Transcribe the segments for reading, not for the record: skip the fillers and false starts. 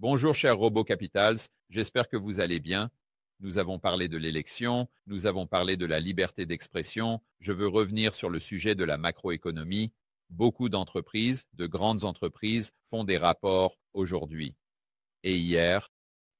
Bonjour chers RoboCapitals, j'espère que vous allez bien. Nous avons parlé de l'élection, nous avons parlé de la liberté d'expression. Je veux revenir sur le sujet de la macroéconomie. Beaucoup d'entreprises, de grandes entreprises, font des rapports aujourd'hui et hier.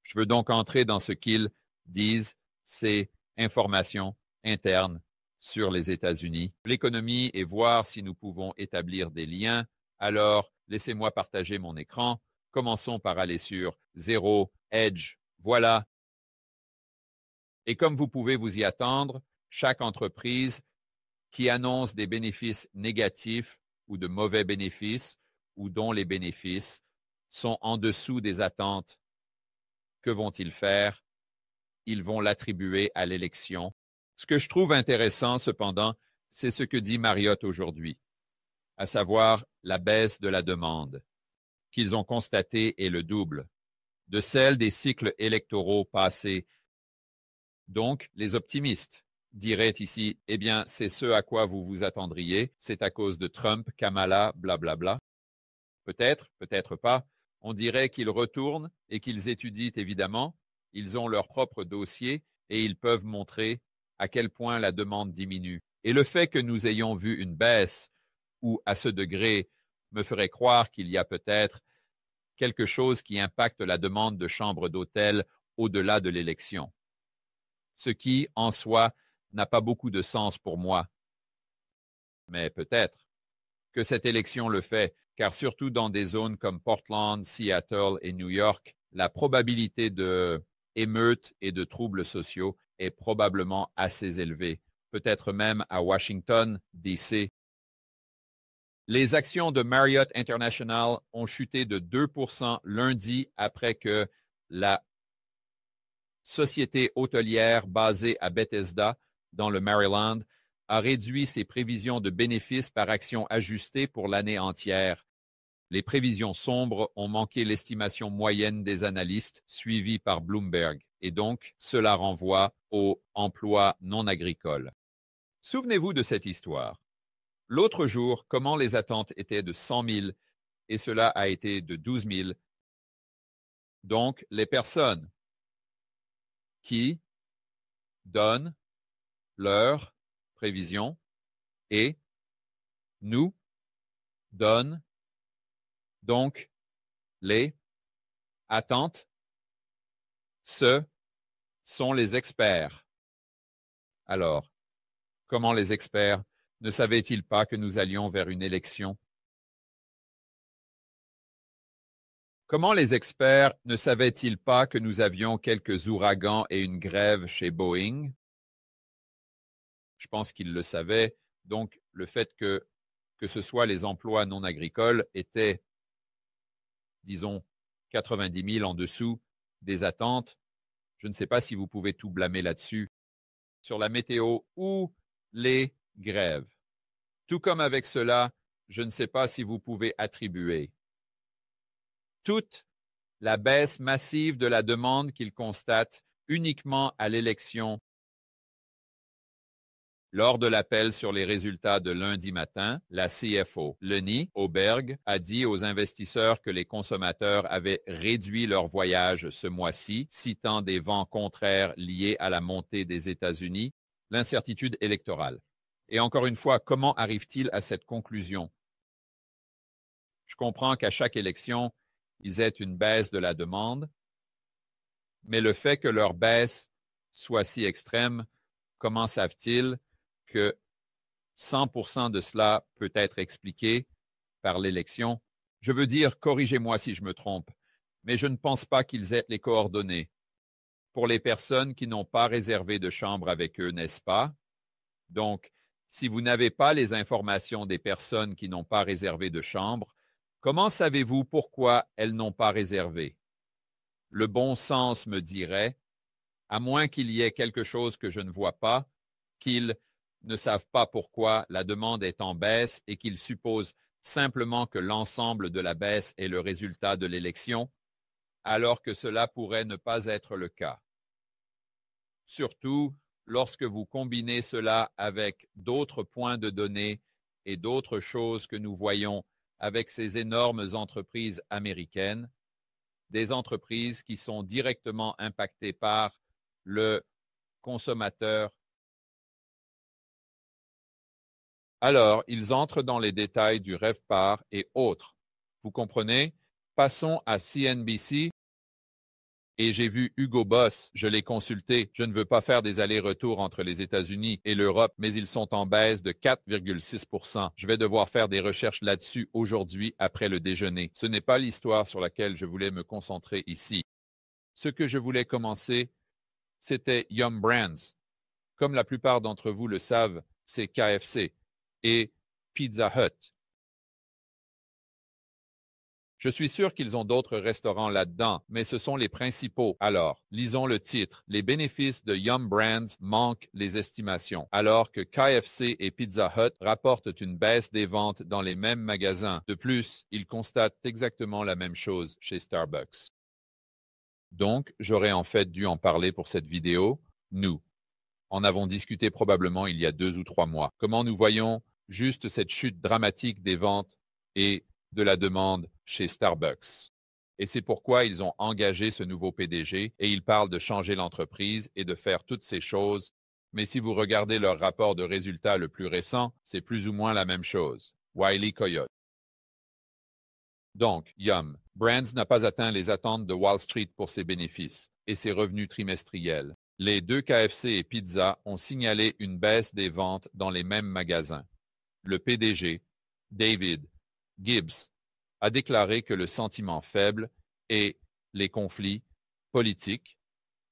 Je veux donc entrer dans ce qu'ils disent, ces informations internes sur les États-Unis, l'économie et voir si nous pouvons établir des liens. Alors, laissez-moi partager mon écran. Commençons par aller sur Zero Hedge. Voilà. Et comme vous pouvez vous y attendre, chaque entreprise qui annonce des bénéfices négatifs ou de mauvais bénéfices ou dont les bénéfices sont en dessous des attentes, que vont-ils faire? Ils vont l'attribuer à l'élection. Ce que je trouve intéressant, cependant, c'est ce que dit Marriott aujourd'hui, à savoir la baisse de la demande qu'ils ont constatée est le double de celle des cycles électoraux passés. Donc, les optimistes diraient ici, eh bien, c'est ce à quoi vous vous attendriez, c'est à cause de Trump, Kamala, blablabla. Peut-être, peut-être pas. On dirait qu'ils retournent et qu'ils étudient évidemment. Ils ont leur propre dossier et ils peuvent montrer à quel point la demande diminue. Et le fait que nous ayons vu une baisse ou à ce degré me ferait croire qu'il y a peut-être quelque chose qui impacte la demande de chambres d'hôtel au-delà de l'élection. Ce qui, en soi, n'a pas beaucoup de sens pour moi. Mais peut-être que cette élection le fait, car surtout dans des zones comme Portland, Seattle et New York, la probabilité de émeutes et de troubles sociaux est probablement assez élevée, peut-être même à Washington, D.C. Les actions de Marriott International ont chuté de 2% lundi après que la société hôtelière basée à Bethesda, dans le Maryland, a réduit ses prévisions de bénéfices par action ajustée pour l'année entière. Les prévisions sombres ont manqué l'estimation moyenne des analystes suivie par Bloomberg, et donc cela renvoie aux emplois non agricoles. Souvenez-vous de cette histoire. L'autre jour, comment les attentes étaient de 100 000 et cela a été de 12 000. Donc, les personnes qui donnent leurs prévisions et nous donnent donc les attentes. Ce sont les experts. Alors, comment les experts ne savaient-ils pas que nous allions vers une élection? Comment les experts ne savaient-ils pas que nous avions quelques ouragans et une grève chez Boeing? Je pense qu'ils le savaient. Donc, le fait que ce soit les emplois non agricoles étaient, disons, 90 000 en dessous des attentes. Je ne sais pas si vous pouvez tout blâmer là-dessus, sur la météo ou les grèves. Tout comme avec cela, je ne sais pas si vous pouvez attribuer toute la baisse massive de la demande qu'ils constatent uniquement à l'élection. Lors de l'appel sur les résultats de lundi matin, la CFO, Leni Auberg, a dit aux investisseurs que les consommateurs avaient réduit leurs voyages ce mois-ci, citant des vents contraires liés à la montée des États-Unis, l'incertitude électorale. Et encore une fois, comment arrive-t-il à cette conclusion? Je comprends qu'à chaque élection, ils aient une baisse de la demande, mais le fait que leur baisse soit si extrême, comment savent-ils que 100% de cela peut être expliqué par l'élection? Je veux dire, corrigez-moi si je me trompe, mais je ne pense pas qu'ils aient les coordonnées. Pour les personnes qui n'ont pas réservé de chambre avec eux, n'est-ce pas? Donc, si vous n'avez pas les informations des personnes qui n'ont pas réservé de chambre, comment savez-vous pourquoi elles n'ont pas réservé? Le bon sens me dirait, à moins qu'il y ait quelque chose que je ne vois pas, qu'ils ne savent pas pourquoi la demande est en baisse et qu'ils supposent simplement que l'ensemble de la baisse est le résultat de l'élection, alors que cela pourrait ne pas être le cas. Surtout lorsque vous combinez cela avec d'autres points de données et d'autres choses que nous voyons avec ces énormes entreprises américaines, des entreprises qui sont directement impactées par le consommateur. Alors, ils entrent dans les détails du RevPAR et autres. Vous comprenez? Passons à CNBC. Et j'ai vu Hugo Boss, je l'ai consulté. Je ne veux pas faire des allers-retours entre les États-Unis et l'Europe, mais ils sont en baisse de 4,6%. Je vais devoir faire des recherches là-dessus aujourd'hui après le déjeuner. Ce n'est pas l'histoire sur laquelle je voulais me concentrer ici. Ce que je voulais commencer, c'était Yum Brands. Comme la plupart d'entre vous le savent, c'est KFC et Pizza Hut. Je suis sûr qu'ils ont d'autres restaurants là-dedans, mais ce sont les principaux. Alors, lisons le titre. Les bénéfices de Yum Brands manquent les estimations, alors que KFC et Pizza Hut rapportent une baisse des ventes dans les mêmes magasins. De plus, ils constatent exactement la même chose chez Starbucks. Donc, j'aurais en fait dû en parler pour cette vidéo. Nous en avons discuté probablement il y a 2 ou 3 mois. Comment nous voyons juste cette chute dramatique des ventes et de la demande chez Starbucks. Et c'est pourquoi ils ont engagé ce nouveau PDG et ils parlent de changer l'entreprise et de faire toutes ces choses. Mais si vous regardez leur rapport de résultats le plus récent, c'est plus ou moins la même chose. Wiley Coyote. Donc, Yum Brands n'a pas atteint les attentes de Wall Street pour ses bénéfices et ses revenus trimestriels. Les deux KFC et Pizza ont signalé une baisse des ventes dans les mêmes magasins. Le PDG, David Gibbs, a déclaré que le sentiment faible et les conflits politiques.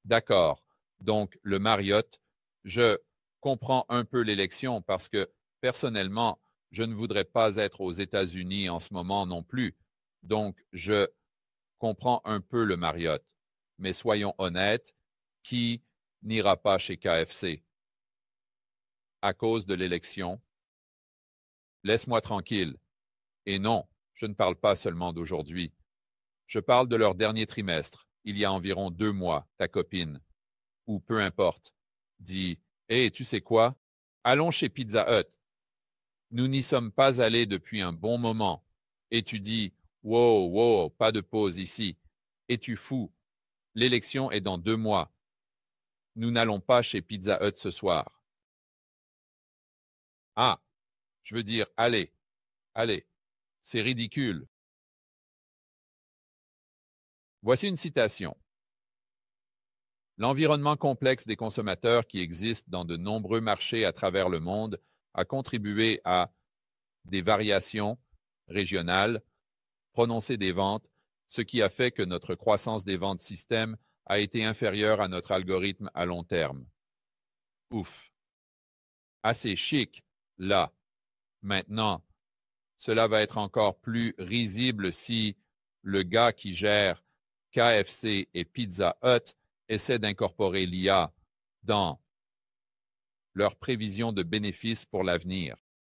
D'accord. Donc, le Marriott, je comprends un peu l'élection parce que personnellement, je ne voudrais pas être aux États-Unis en ce moment non plus. Donc, je comprends un peu le Marriott. Mais soyons honnêtes, qui n'ira pas chez KFC à cause de l'élection? Laisse-moi tranquille. Et non, je ne parle pas seulement d'aujourd'hui. Je parle de leur dernier trimestre, il y a environ 2 mois, ta copine, ou peu importe, dit « Hé, tu sais quoi? Allons chez Pizza Hut. Nous n'y sommes pas allés depuis un bon moment. » Et tu dis « Wow, wow, pas de pause ici. Es-tu fou? L'élection est dans 2 mois. Nous n'allons pas chez Pizza Hut ce soir. » Ah, je veux dire, allez, allez, c'est ridicule. Voici une citation. L'environnement complexe des consommateurs qui existe dans de nombreux marchés à travers le monde a contribué à des variations régionales prononcées des ventes, ce qui a fait que notre croissance des ventes système a été inférieure à notre algorithme à long terme. Ouf. Assez chic, là. Maintenant, cela va être encore plus risible si le gars qui gère KFC et Pizza Hut essaie d'incorporer l'IA dans leurs prévisions de bénéfices pour l'avenir.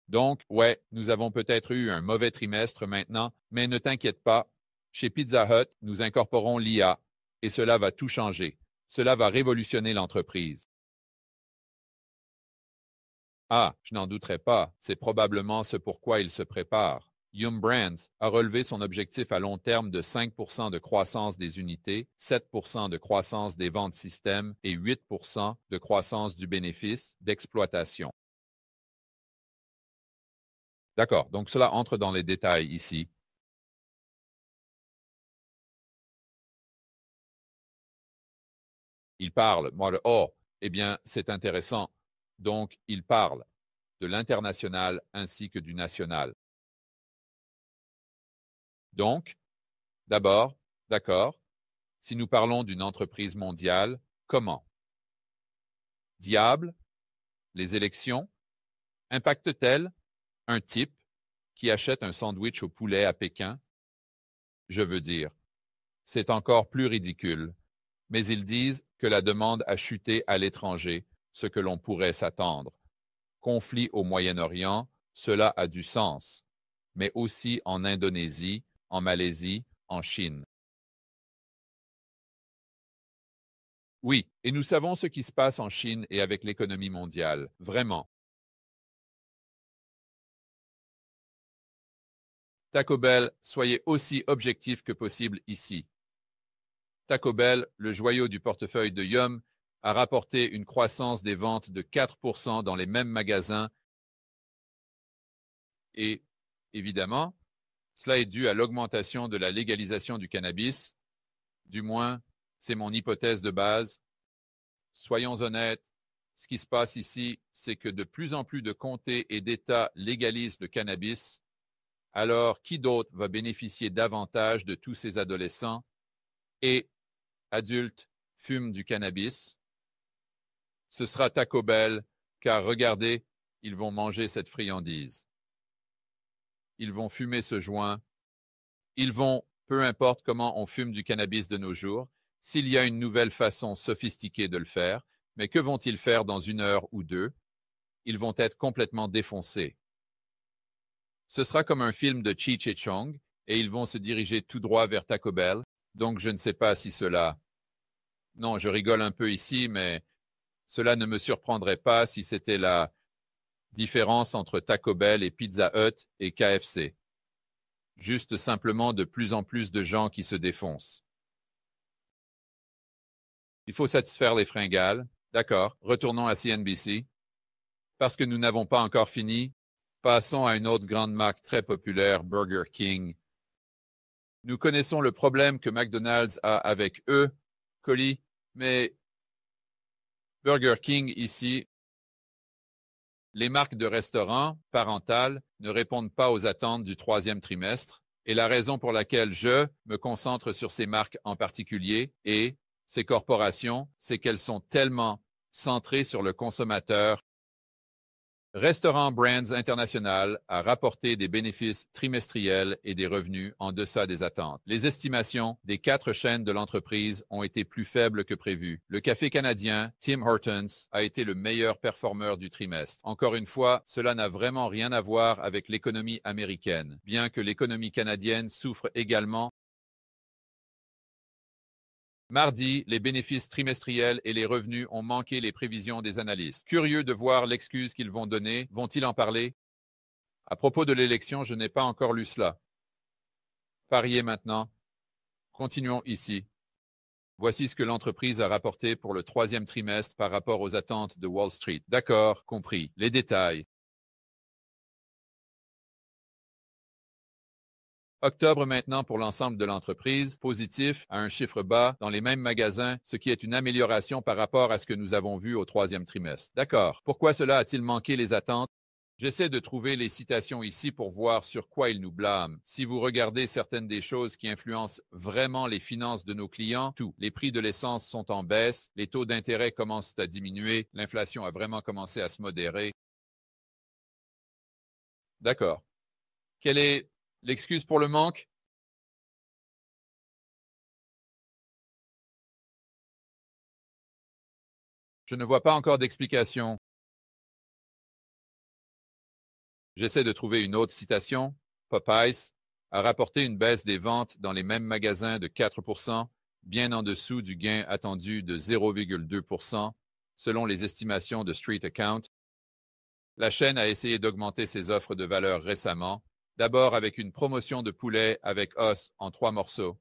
Donc, ouais, nous avons peut-être eu un mauvais trimestre maintenant, mais ne t'inquiète pas, chez Pizza Hut, nous incorporons l'IA et cela va tout changer. Cela va révolutionner l'entreprise. Ah, je n'en douterai pas, c'est probablement ce pourquoi il se prépare. Yum Brands a relevé son objectif à long terme de 5% de croissance des unités, 7% de croissance des ventes système et 8% de croissance du bénéfice d'exploitation. D'accord, donc cela entre dans les détails ici. Il parle, oh, eh bien, c'est intéressant. Donc, il parle de l'international ainsi que du national. Donc, d'abord, d'accord, si nous parlons d'une entreprise mondiale, comment? Diable, les élections, impactent-elles un type qui achète un sandwich au poulet à Pékin? Je veux dire, c'est encore plus ridicule, mais ils disent que la demande a chuté à l'étranger, ce que l'on pourrait s'attendre. Conflit au Moyen-Orient, cela a du sens, mais aussi en Indonésie, en Malaisie, en Chine. Oui, et nous savons ce qui se passe en Chine et avec l'économie mondiale, vraiment. Taco Bell, soyez aussi objectif que possible ici. Taco Bell, le joyau du portefeuille de Yum, a rapporté une croissance des ventes de 4% dans les mêmes magasins et, évidemment, cela est dû à l'augmentation de la légalisation du cannabis. Du moins, c'est mon hypothèse de base. Soyons honnêtes, ce qui se passe ici, c'est que de plus en plus de comtés et d'États légalisent le cannabis. Alors, qui d'autre va bénéficier davantage de tous ces adolescents et adultes fument du cannabis? Ce sera Taco Bell, car regardez, ils vont manger cette friandise. Ils vont fumer ce joint. Ils vont, peu importe comment on fume du cannabis de nos jours, s'il y a une nouvelle façon sophistiquée de le faire, mais que vont-ils faire dans 1 heure ou 2? Ils vont être complètement défoncés. Ce sera comme un film de Cheech et Chong, et ils vont se diriger tout droit vers Taco Bell, donc je ne sais pas si cela... Non, je rigole un peu ici, mais cela ne me surprendrait pas si c'était la différence entre Taco Bell et Pizza Hut et KFC. Juste simplement de plus en plus de gens qui se défoncent. Il faut satisfaire les fringales. D'accord, retournons à CNBC. Parce que nous n'avons pas encore fini, passons à une autre grande marque très populaire, Burger King. Nous connaissons le problème que McDonald's a avec eux, colis, mais Burger King ici, les marques de restaurants parentales ne répondent pas aux attentes du 3e trimestre, et la raison pour laquelle je me concentre sur ces marques en particulier et ces corporations, c'est qu'elles sont tellement centrées sur le consommateur. Restaurant Brands International a rapporté des bénéfices trimestriels et des revenus en deçà des attentes. Les estimations des 4 chaînes de l'entreprise ont été plus faibles que prévu. Le café canadien Tim Hortons a été le meilleur performeur du trimestre. Encore une fois, cela n'a vraiment rien à voir avec l'économie américaine, bien que l'économie canadienne souffre également. Mardi, les bénéfices trimestriels et les revenus ont manqué les prévisions des analystes. Curieux de voir l'excuse qu'ils vont donner, vont-ils en parler? À propos de l'élection, je n'ai pas encore lu cela. Pariez maintenant. Continuons ici. Voici ce que l'entreprise a rapporté pour le 3e trimestre par rapport aux attentes de Wall Street. D'accord, compris. Les détails. Octobre maintenant pour l'ensemble de l'entreprise, positif à un chiffre bas dans les mêmes magasins, ce qui est une amélioration par rapport à ce que nous avons vu au 3e trimestre. D'accord. Pourquoi cela a-t-il manqué les attentes? J'essaie de trouver les citations ici pour voir sur quoi ils nous blâment. Si vous regardez certaines des choses qui influencent vraiment les finances de nos clients, tout. Les prix de l'essence sont en baisse, les taux d'intérêt commencent à diminuer, l'inflation a vraiment commencé à se modérer. D'accord. Quelle est l'excuse pour le manque? Je ne vois pas encore d'explication. J'essaie de trouver une autre citation. Popeyes a rapporté une baisse des ventes dans les mêmes magasins de 4%, bien en dessous du gain attendu de 0,2%, selon les estimations de Street Account. La chaîne a essayé d'augmenter ses offres de valeur récemment, d'abord avec une promotion de poulet avec os en 3 morceaux.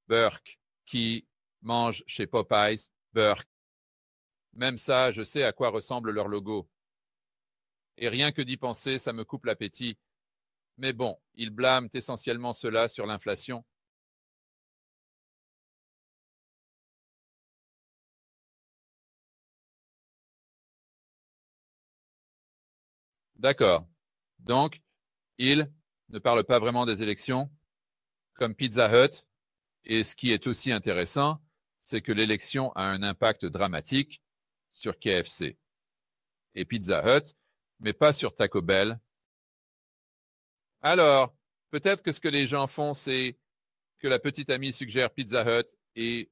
Burke, qui mange chez Popeyes, Burke. Même ça, je sais à quoi ressemble leur logo. Et rien que d'y penser, ça me coupe l'appétit. Mais bon, ils blâment essentiellement cela sur l'inflation. D'accord. Donc, ils ne parlent pas vraiment des élections, comme Pizza Hut. Et ce qui est aussi intéressant, c'est que l'élection a un impact dramatique sur KFC et Pizza Hut, mais pas sur Taco Bell. Alors, peut-être que ce que les gens font, c'est que la petite amie suggère Pizza Hut et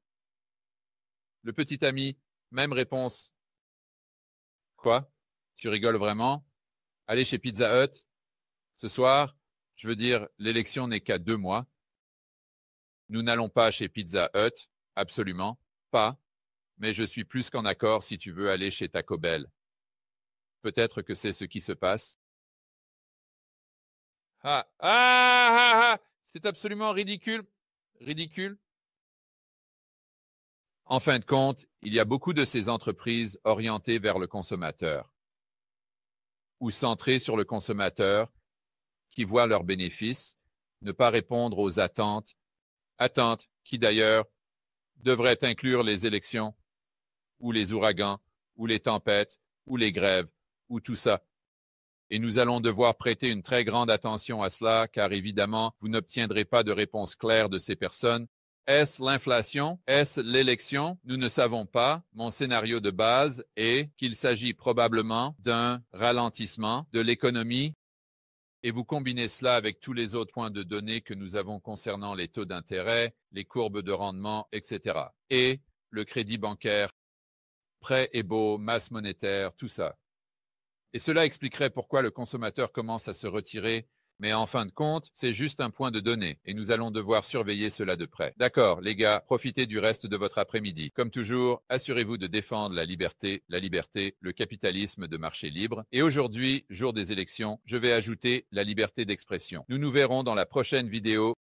le petit ami, même réponse. Quoi? Tu rigoles vraiment? Aller chez Pizza Hut ce soir? Je veux dire, l'élection n'est qu'à 2 mois. Nous n'allons pas chez Pizza Hut, absolument pas, mais je suis plus qu'en accord si tu veux aller chez Taco Bell. Peut-être que c'est ce qui se passe. C'est absolument ridicule. Ridicule. En fin de compte, il y a beaucoup de ces entreprises orientées vers le consommateur ou centrées sur le consommateur qui voient leurs bénéfices, ne pas répondre aux attentes qui d'ailleurs devraient inclure les élections ou les ouragans ou les tempêtes ou les grèves ou tout ça. Et nous allons devoir prêter une très grande attention à cela, car évidemment, vous n'obtiendrez pas de réponse claire de ces personnes. Est-ce l'inflation? Est-ce l'élection? Nous ne savons pas. Mon scénario de base est qu'il s'agit probablement d'un ralentissement de l'économie. Et vous combinez cela avec tous les autres points de données que nous avons concernant les taux d'intérêt, les courbes de rendement, etc. Et le crédit bancaire, prêt et beau, masse monétaire, tout ça. Et cela expliquerait pourquoi le consommateur commence à se retirer, mais en fin de compte, c'est juste un point de données et nous allons devoir surveiller cela de près. D'accord, les gars, profitez du reste de votre après-midi. Comme toujours, assurez-vous de défendre la liberté, le capitalisme de marché libre. Et aujourd'hui, jour des élections, je vais ajouter la liberté d'expression. Nous nous verrons dans la prochaine vidéo.